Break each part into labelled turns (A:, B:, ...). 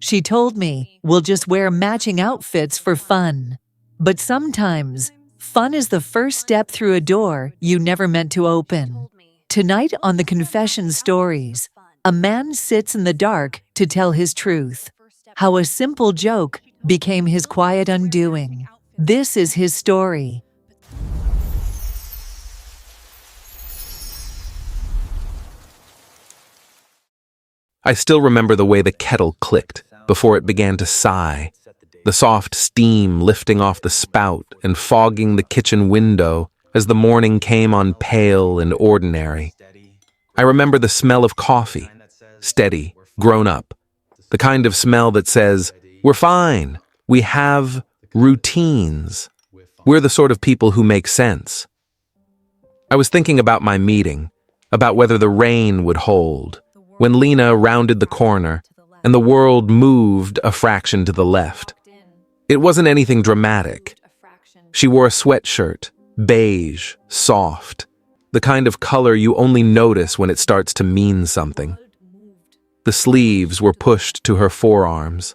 A: She told me we'll just wear matching outfits for fun. But sometimes, fun is the first step through a door you never meant to open. Tonight on the Confession Stories, a man sits in the dark to tell his truth. How a simple joke became his quiet undoing. This is his story.
B: I still remember the way the kettle clicked before it began to sigh, the soft steam lifting off the spout and fogging the kitchen window as the morning came on pale and ordinary. I remember the smell of coffee, steady, grown up, the kind of smell that says, "We're fine, we have routines. We're the sort of people who make sense." I was thinking about my meeting, about whether the rain would hold, when Lena rounded the corner and the world moved a fraction to the left. It wasn't anything dramatic. She wore a sweatshirt, beige, soft, the kind of color you only notice when it starts to mean something. The sleeves were pushed to her forearms.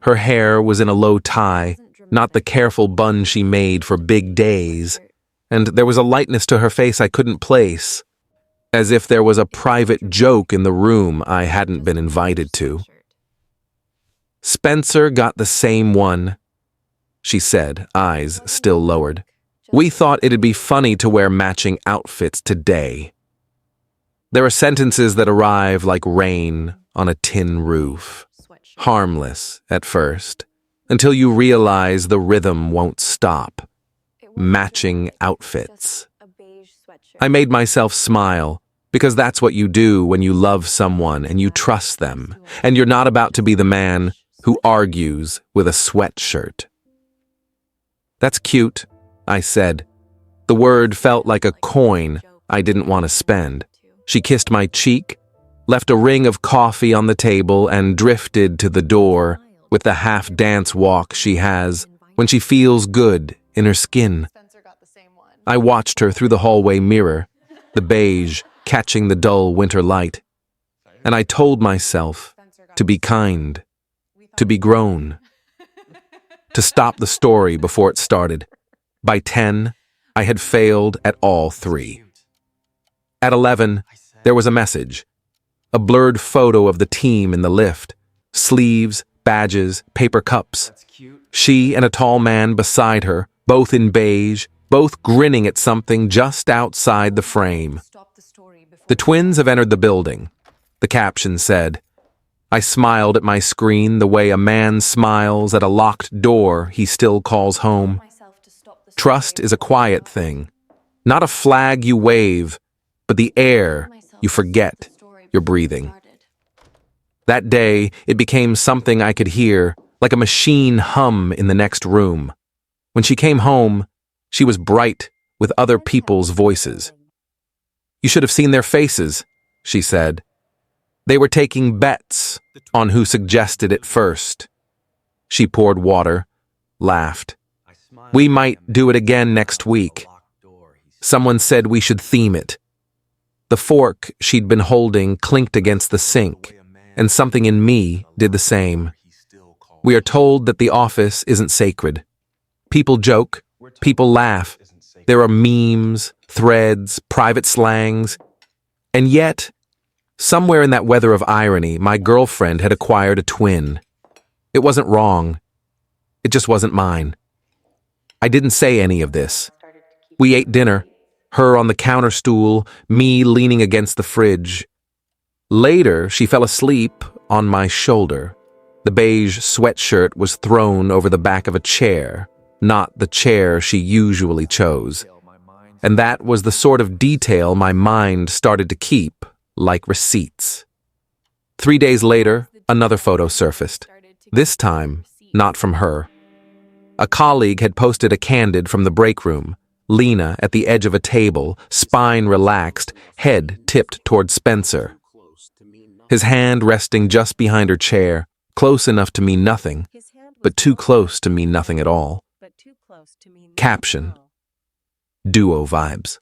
B: Her hair was in a low tie, not the careful bun she made for big days, and there was a lightness to her face I couldn't place, as if there was a private joke in the room I hadn't been invited to. "Spencer got the same one," she said, eyes still lowered. "We thought it'd be funny to wear matching outfits today." There are sentences that arrive like rain on a tin roof, harmless at first, until you realize the rhythm won't stop. Matching outfits. I made myself smile, because that's what you do when you love someone and you trust them, and you're not about to be the man who argues with a sweatshirt. "That's cute," I said. The word felt like a coin I didn't want to spend. She kissed my cheek, left a ring of coffee on the table, and drifted to the door with the half-dance walk she has when she feels good in her skin. I watched her through the hallway mirror, the beige catching the dull winter light, and I told myself to be kind, to be grown, to stop the story before it started. By 10, I had failed at all three. At 11, there was a message, a blurred photo of the team in the lift, sleeves, badges, paper cups. She and a tall man beside her, both in beige, both grinning at something just outside the frame. "The twins have entered the building," the caption said. I smiled at my screen the way a man smiles at a locked door he still calls home. Trust is a quiet thing, not a flag you wave, but the air you forget you're breathing. That day, it became something I could hear, like a machine hum in the next room. When she came home, she was bright with other people's voices. "You should have seen their faces," she said. "They were taking bets on who suggested it first." She poured water, laughed. "We might do it again next week. Someone said we should theme it." The fork she'd been holding clinked against the sink, and something in me did the same. We are told that the office isn't sacred. People joke, people laugh. There are memes, threads, private slangs. And yet, somewhere in that weather of irony, my girlfriend had acquired a twin. It wasn't wrong. It just wasn't mine. I didn't say any of this. We ate dinner, her on the counter stool, me leaning against the fridge. Later, she fell asleep on my shoulder. The beige sweatshirt was thrown over the back of a chair, not the chair she usually chose. And that was the sort of detail my mind started to keep, like receipts. 3 days later, another photo surfaced. This time, not from her. A colleague had posted a candid from the break room, Lena at the edge of a table, spine relaxed, head tipped toward Spencer. His hand resting just behind her chair, close enough to mean nothing, but too close to mean nothing at all. Caption: Duo vibes.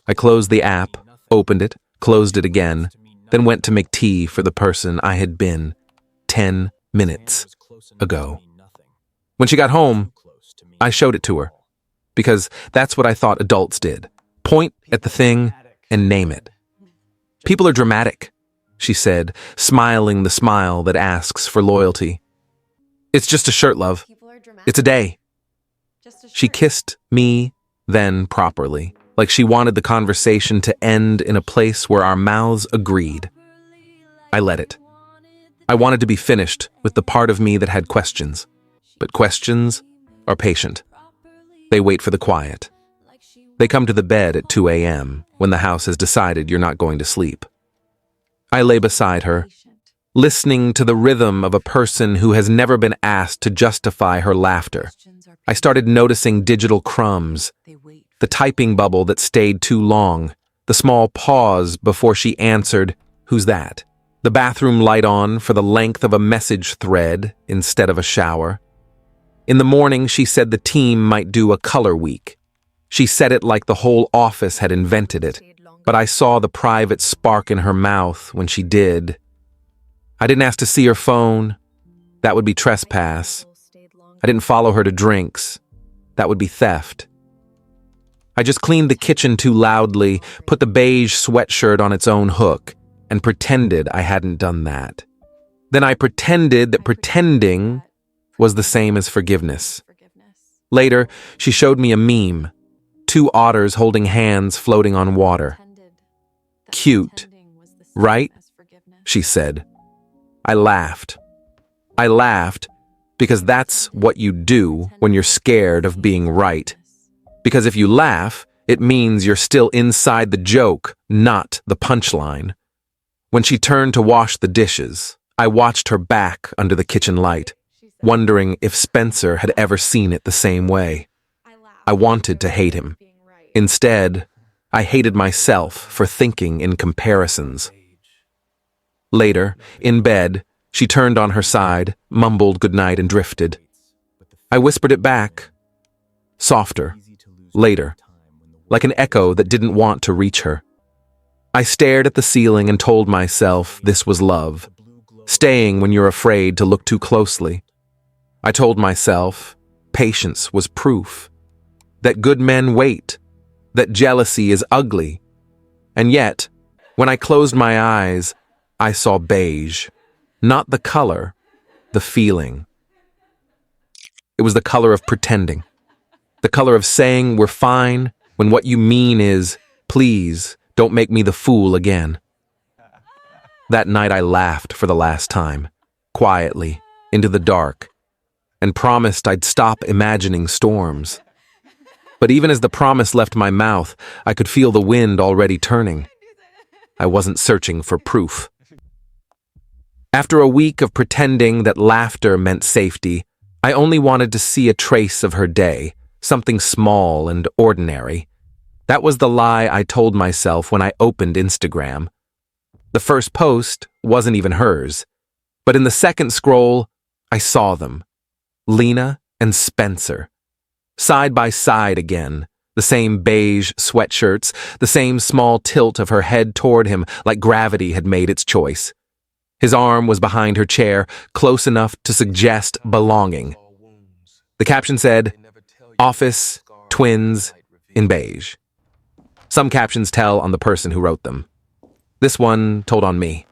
B: I closed the app, opened it, closed it again, then went to make tea for the person I had been 10 minutes ago. When she got home, I showed it to her, because that's what I thought adults did. Point at the thing and name it. People are dramatic, she said, smiling the smile that asks for loyalty. It's just a shirt, love. It's a day. She kissed me then properly, like she wanted the conversation to end in a place where our mouths agreed. I let it. I wanted to be finished with the part of me that had questions. But questions are patient. They wait for the quiet. They come to the bed at 2 a.m. when the house has decided you're not going to sleep. I lay beside her, listening to the rhythm of a person who has never been asked to justify her laughter. I started noticing digital crumbs, the typing bubble that stayed too long, the small pause before she answered, "Who's that?" The bathroom light on for the length of a message thread instead of a shower. In the morning, she said the team might do a color week. She said it like the whole office had invented it, but I saw the private spark in her mouth when she did. I didn't ask to see her phone. That would be trespass. I didn't follow her to drinks. That would be theft. I just cleaned the kitchen too loudly, put the beige sweatshirt on its own hook, and pretended I hadn't done that. Then I pretended that pretending was the same as forgiveness. Later, she showed me a meme. 2 otters holding hands floating on water. Cute, right? She said. I laughed. I laughed because that's what you do when you're scared of being right. Because if you laugh, it means you're still inside the joke, not the punchline. When she turned to wash the dishes, I watched her back under the kitchen light, wondering if Spencer had ever seen it the same way. I wanted to hate him. Instead, I hated myself for thinking in comparisons. Later, in bed, she turned on her side, mumbled goodnight, and drifted. I whispered it back, softer, later, like an echo that didn't want to reach her. I stared at the ceiling and told myself this was love, staying when you're afraid to look too closely. I told myself patience was proof, that good men wait, that jealousy is ugly. And yet, when I closed my eyes, I saw beige. Not the color, the feeling. It was the color of pretending. The color of saying we're fine when what you mean is, please, don't make me the fool again. That night I laughed for the last time, quietly, into the dark, and promised I'd stop imagining storms. But even as the promise left my mouth, I could feel the wind already turning. I wasn't searching for proof. After a week of pretending that laughter meant safety, I only wanted to see a trace of her day, something small and ordinary. That was the lie I told myself when I opened Instagram. The first post wasn't even hers, but in the second scroll, I saw them. Lena and Spencer. Side by side again, the same beige sweatshirts, the same small tilt of her head toward him like gravity had made its choice. His arm was behind her chair, close enough to suggest belonging. The caption said, "Office, twins, in beige." Some captions tell on the person who wrote them. This one told on me.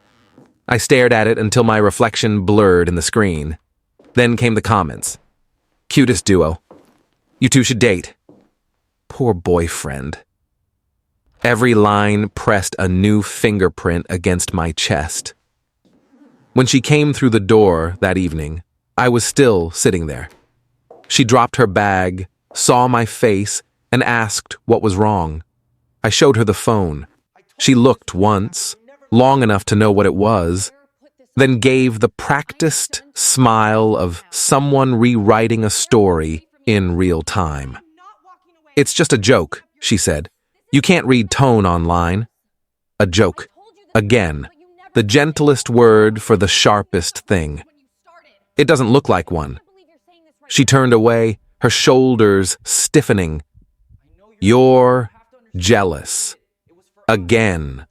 B: I stared at it until my reflection blurred in the screen. Then came the comments. Cutest duo. You two should date. Poor boyfriend. Every line pressed a new fingerprint against my chest. When she came through the door that evening, I was still sitting there. She dropped her bag, saw my face, and asked what was wrong. I showed her the phone. She looked once, long enough to know what it was, then gave the practiced smile of someone rewriting a story in real time. It's just a joke, she said. You can't read tone online. A joke. Again, the gentlest word for the sharpest thing. It doesn't look like one. She turned away, her shoulders stiffening. You're jealous. Again.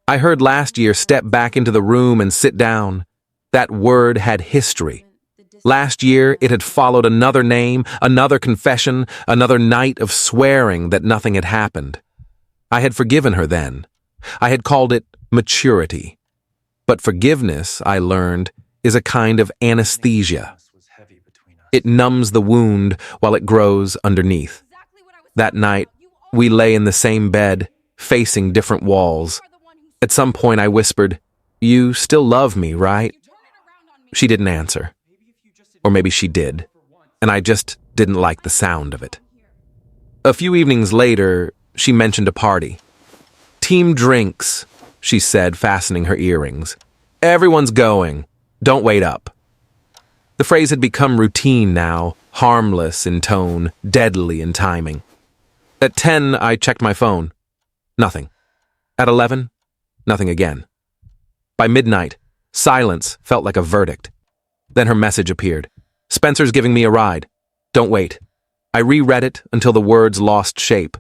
B: I heard last year step back into the room and sit down. That word had history. Last year, it had followed another name, another confession, another night of swearing that nothing had happened. I had forgiven her then. I had called it maturity. But forgiveness, I learned, is a kind of anesthesia. It numbs the wound while it grows underneath. That night, we lay in the same bed, facing different walls. At some point, I whispered, "You still love me, right?" She didn't answer. Or maybe she did, and I just didn't like the sound of it. A few evenings later, she mentioned a party. "Team drinks," she said, fastening her earrings. "Everyone's going. Don't wait up." The phrase had become routine now, harmless in tone, deadly in timing. At 10, I checked my phone. Nothing. At 11, nothing again. By midnight, silence felt like a verdict. Then her message appeared. "Spencer's giving me a ride. Don't wait." I reread it until the words lost shape.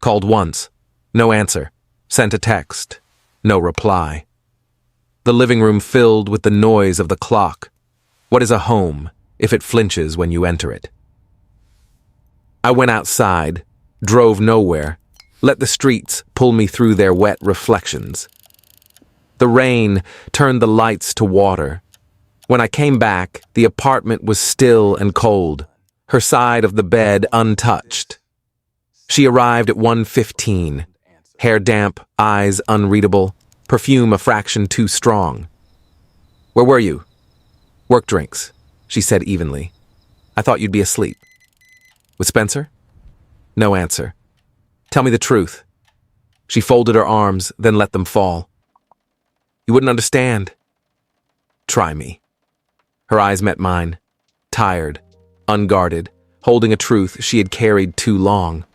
B: Called once. No answer. Sent a text. No reply. The living room filled with the noise of the clock. What is a home if it flinches when you enter it? I went outside, drove nowhere, let the streets pull me through their wet reflections. The rain turned the lights to water. When I came back, the apartment was still and cold, her side of the bed untouched. She arrived at 1:15, hair damp, eyes unreadable, perfume a fraction too strong. "Where were you?" "Work drinks," she said evenly. "I thought you'd be asleep." "With Spencer?" No answer. "Tell me the truth." She folded her arms, then let them fall. "You wouldn't understand." "Try me." Her eyes met mine, tired, unguarded, holding a truth she had carried too long.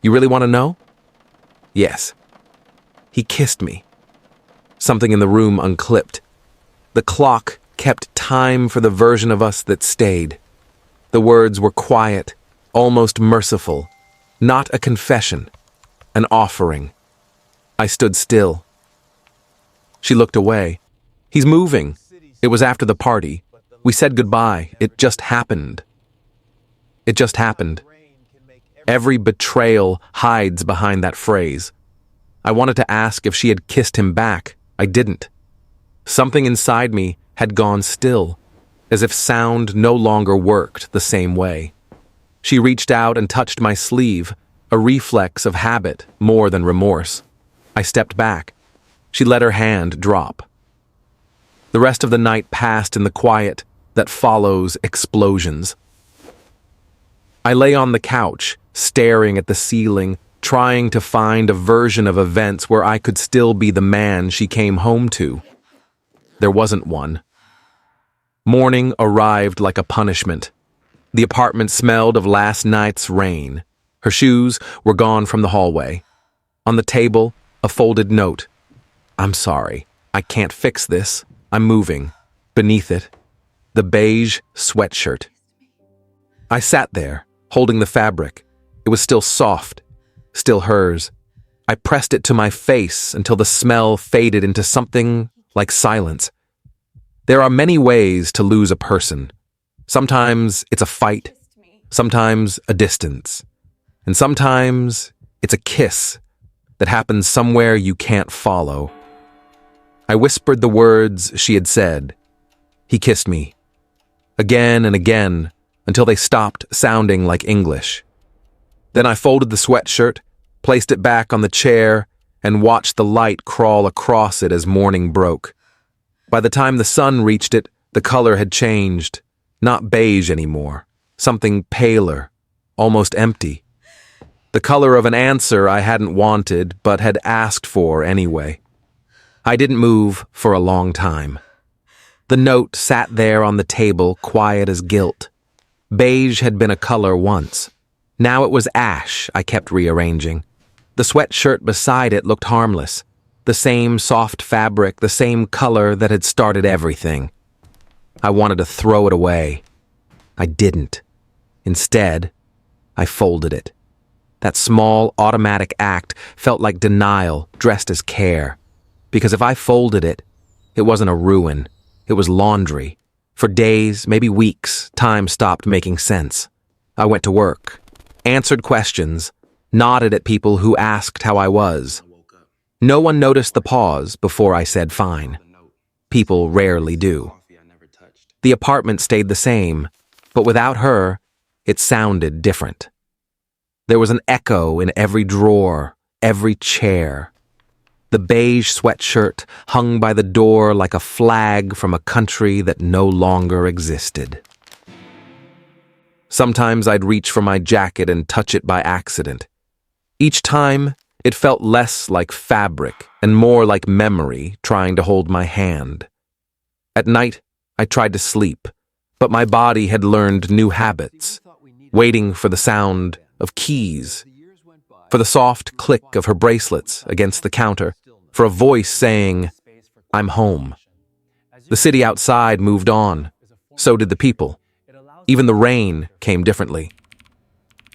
B: "You really want to know?" "Yes." He kissed me. Something in the room unclipped. The clock kept time for the version of us that stayed. The words were quiet, almost merciful, not a confession, an offering. I stood still. She looked away. "He's moving." It was after the party. We said goodbye. It just happened. It just happened. Every betrayal hides behind that phrase. I wanted to ask if she had kissed him back. I didn't. Something inside me had gone still, as if sound no longer worked the same way. She reached out and touched my sleeve, a reflex of habit more than remorse. I stepped back. She let her hand drop. The rest of the night passed in the quiet that follows explosions. I lay on the couch, staring at the ceiling, trying to find a version of events where I could still be the man she came home to. There wasn't one. Morning arrived like a punishment. The apartment smelled of last night's rain. Her shoes were gone from the hallway. On the table, a folded note. "I'm sorry. I can't fix this. I'm moving." Beneath it, the beige sweatshirt. I sat there, holding the fabric. It was still soft, still hers. I pressed it to my face until the smell faded into something like silence. There are many ways to lose a person. Sometimes it's a fight, sometimes a distance, and sometimes it's a kiss that happens somewhere you can't follow. I whispered the words she had said. He kissed me. Again and again, until they stopped sounding like English. Then I folded the sweatshirt, placed it back on the chair, and watched the light crawl across it as morning broke. By the time the sun reached it, the color had changed. Not beige anymore. Something paler, almost empty. The color of an answer I hadn't wanted, but had asked for anyway. I didn't move for a long time. The note sat there on the table, quiet as guilt. Beige had been a color once. Now it was ash I kept rearranging. The sweatshirt beside it looked harmless. The same soft fabric, the same color that had started everything. I wanted to throw it away. I didn't. Instead, I folded it. That small, automatic act felt like denial dressed as care. Because if I folded it, it wasn't a ruin. It was laundry. For days, maybe weeks, time stopped making sense. I went to work, answered questions, nodded at people who asked how I was. No one noticed the pause before I said fine. People rarely do. The apartment stayed the same, but without her, it sounded different. There was an echo in every drawer, every chair. The beige sweatshirt hung by the door like a flag from a country that no longer existed. Sometimes I'd reach for my jacket and touch it by accident. Each time, it felt less like fabric and more like memory trying to hold my hand. At night, I tried to sleep, but my body had learned new habits, waiting for the sound of keys, for the soft click of her bracelets against the counter, for a voice saying, "I'm home." The city outside moved on. So did the people. Even the rain came differently.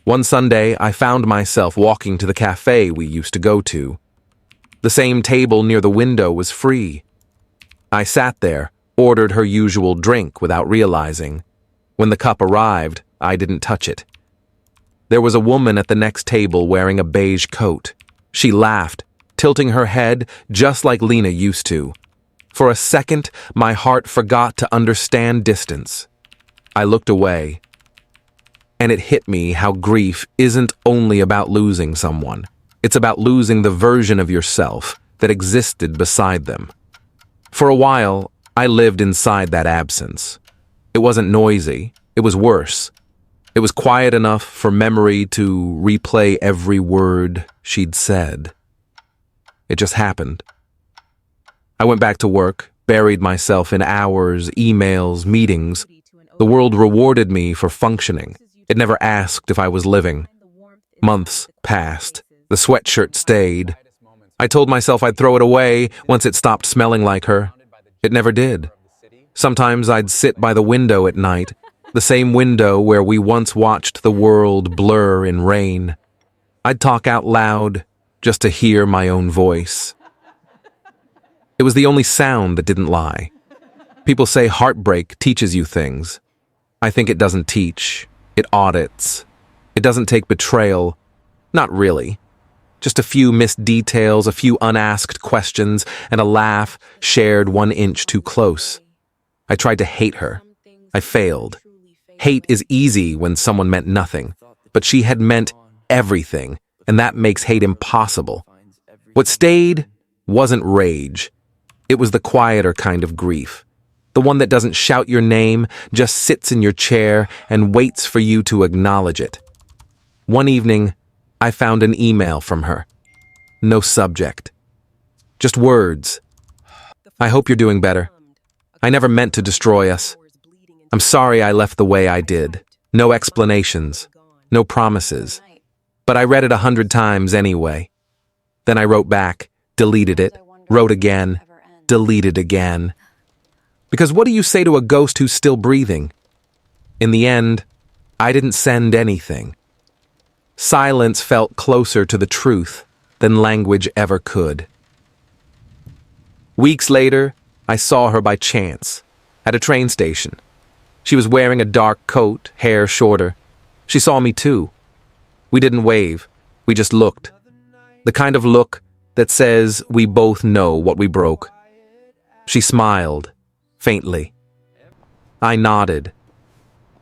B: One Sunday, I found myself walking to the cafe we used to go to. The same table near the window was free. I sat there, ordered her usual drink without realizing. When the cup arrived, I didn't touch it. There was a woman at the next table wearing a beige coat. She laughed, tilting her head just like Lena used to. For a second, my heart forgot to understand distance. I looked away, and it hit me how grief isn't only about losing someone. It's about losing the version of yourself that existed beside them. For a while, I lived inside that absence. It wasn't noisy. It was worse. It was quiet enough for memory to replay every word she'd said. It just happened. I went back to work, buried myself in hours, emails, meetings. The world rewarded me for functioning. It never asked if I was living. Months passed. The sweatshirt stayed. I told myself I'd throw it away once it stopped smelling like her. It never did. Sometimes I'd sit by the window at night, the same window where we once watched the world blur in rain. I'd talk out loud just to hear my own voice. It was the only sound that didn't lie. People say heartbreak teaches you things. I think it doesn't teach. It audits. It doesn't take betrayal. Not really. Just a few missed details, a few unasked questions, and a laugh shared 1 inch too close. I tried to hate her. I failed. Hate is easy when someone meant nothing, but she had meant everything, and that makes hate impossible. What stayed wasn't rage. It was the quieter kind of grief. The one that doesn't shout your name, just sits in your chair and waits for you to acknowledge it. One evening, I found an email from her. No subject. Just words. "I hope you're doing better. I never meant to destroy us. I'm sorry I left the way I did. No explanations. No promises. But I read it 100 times anyway." Then I wrote back, deleted it, wrote again, deleted again. Because what do you say to a ghost who's still breathing? In the end, I didn't send anything. Silence felt closer to the truth than language ever could. Weeks later, I saw her by chance, at a train station. She was wearing a dark coat, hair shorter. She saw me too. We didn't wave, we just looked. The kind of look that says we both know what we broke. She smiled, faintly. I nodded.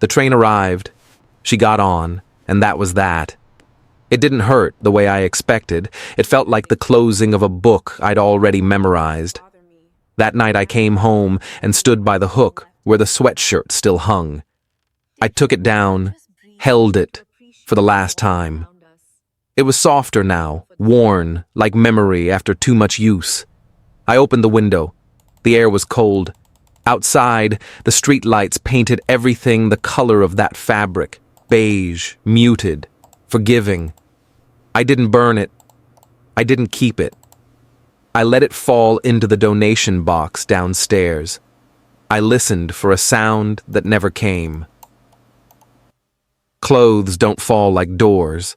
B: The train arrived. She got on, and that was that. It didn't hurt the way I expected. It felt like the closing of a book I'd already memorized. That night I came home and stood by the hook where the sweatshirt still hung. I took it down, held it, for the last time. It was softer now, worn, like memory after too much use. I opened the window. The air was cold. Outside, the streetlights painted everything the color of that fabric, beige, muted, forgiving. I didn't burn it. I didn't keep it. I let it fall into the donation box downstairs. I listened for a sound that never came. Clothes don't fall like doors.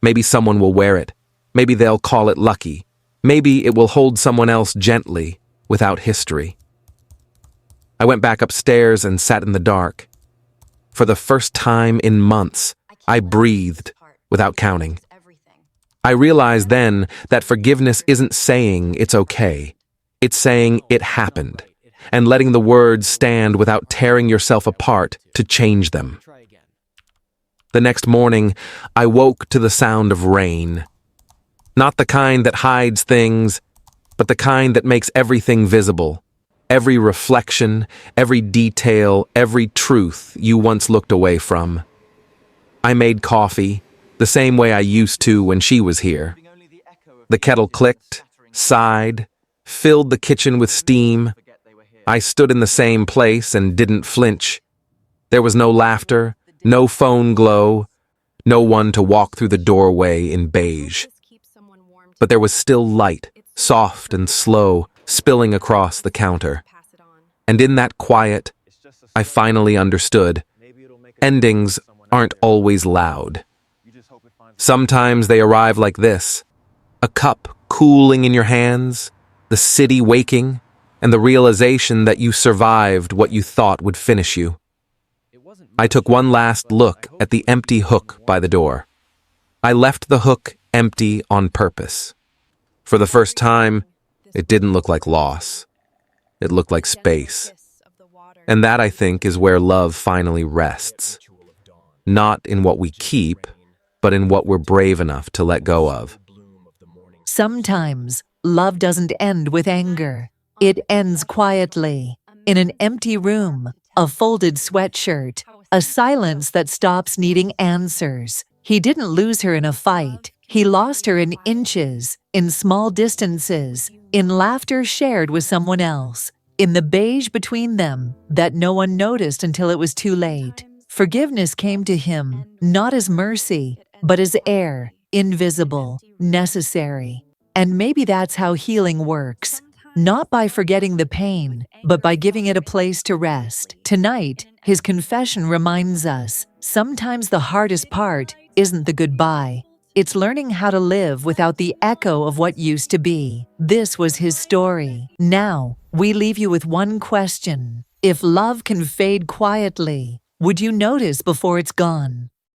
B: Maybe someone will wear it. Maybe they'll call it lucky. Maybe it will hold someone else gently, without history. I went back upstairs and sat in the dark. For the first time in months, I breathed without counting. I realized then that forgiveness isn't saying it's okay. It's saying it happened, and letting the words stand without tearing yourself apart to change them. The next morning, I woke to the sound of rain. Not the kind that hides things, but the kind that makes everything visible. Every reflection, every detail, every truth you once looked away from. I made coffee, the same way I used to when she was here. The kettle clicked, sighed, filled the kitchen with steam. I stood in the same place and didn't flinch. There was no laughter, no phone glow, no one to walk through the doorway in beige. But there was still light, soft and slow, spilling across the counter. And in that quiet, I finally understood. Endings aren't always loud. Sometimes they arrive like this: a cup cooling in your hands, the city waking, and the realization that you survived what you thought would finish you. I took one last look at the empty hook by the door. I left the hook empty on purpose. For the first time, it didn't look like loss. It looked like space. And that, I think, is where love finally rests. Not in what we keep, but in what we're brave enough to let go of.
A: Sometimes love doesn't end with anger. It ends quietly, in an empty room, a folded sweatshirt, a silence that stops needing answers. He didn't lose her in a fight. He lost her in inches, in small distances, in laughter shared with someone else, in the beige between them that no one noticed until it was too late. Forgiveness came to him, not as mercy, but as air, invisible, necessary. And maybe that's how healing works. Not by forgetting the pain, but by giving it a place to rest. Tonight, his confession reminds us, sometimes the hardest part isn't the goodbye. It's learning how to live without the echo of what used to be. This was his story. Now, we leave you with one question. If love can fade quietly, would you notice before it's gone?